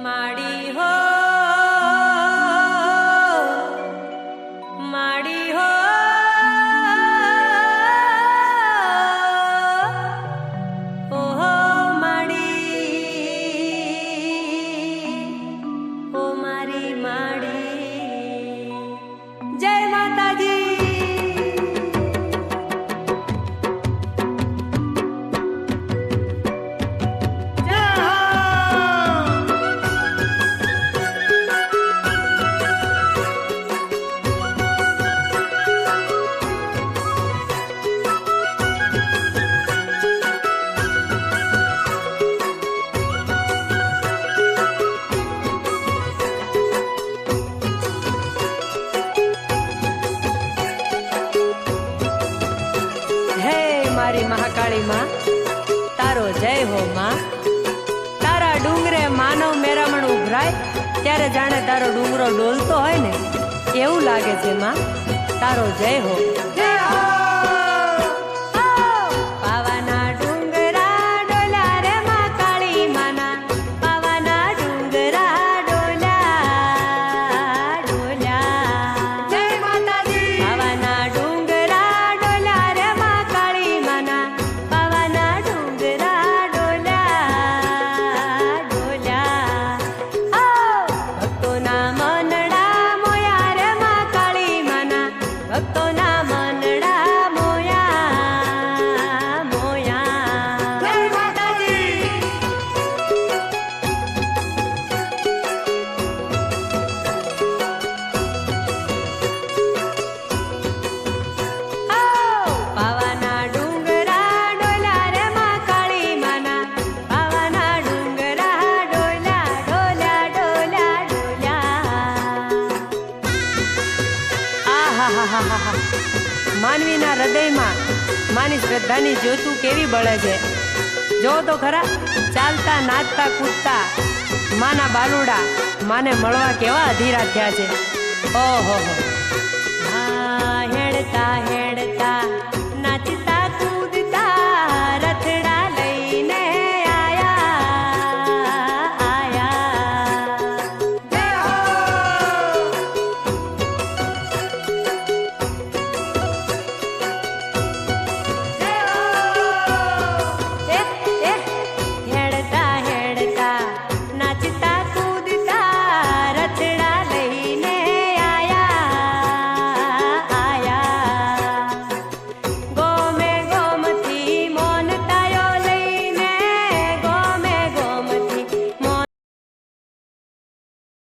માડી હો માડી હો ઓહો માડી ઓ મારી માડી જય માતાજી। મારી મહાકાળી માં તારો જય હો માં। તારા ડુંગરે માનવ મેરામણ ઉભરાય ત્યારે જાણે તારો ડુંગરો ડોલતો હોય ને એવું લાગે છે માં। તારો જય હો જય હો। પાવાના ડુંગરા ડોલા રે માં કાળી માના પાવાના ડુંગરા ડોલા ડોલા જય માતાજી। પાવાના ડુંગરા ડોલા રે માં કાળી માના પાવાના ડુંગરા ડોલા ડોલા ભક્તોના મનડા મોયા રે માં કાળી માના ભક્તોના મનડા મોયા મોયા જય માતાજી। પાવાના ડુંગરા ડોલા રે માં કાળી માના પાવાના ડુંગરા ડોલા ડોલા ડોલા ડોલા આહાહાહાહા। માનવીના હૃદયમાં માની શ્રદ્ધાની જ્યોતું કેવી બળે છે। જો તો ખરા ચાલતા નાચતા કૂદતા માના બાલુડા માને મળવા કેવા અધીરા થયા છે। ઓહો હા હેડતા હેડતા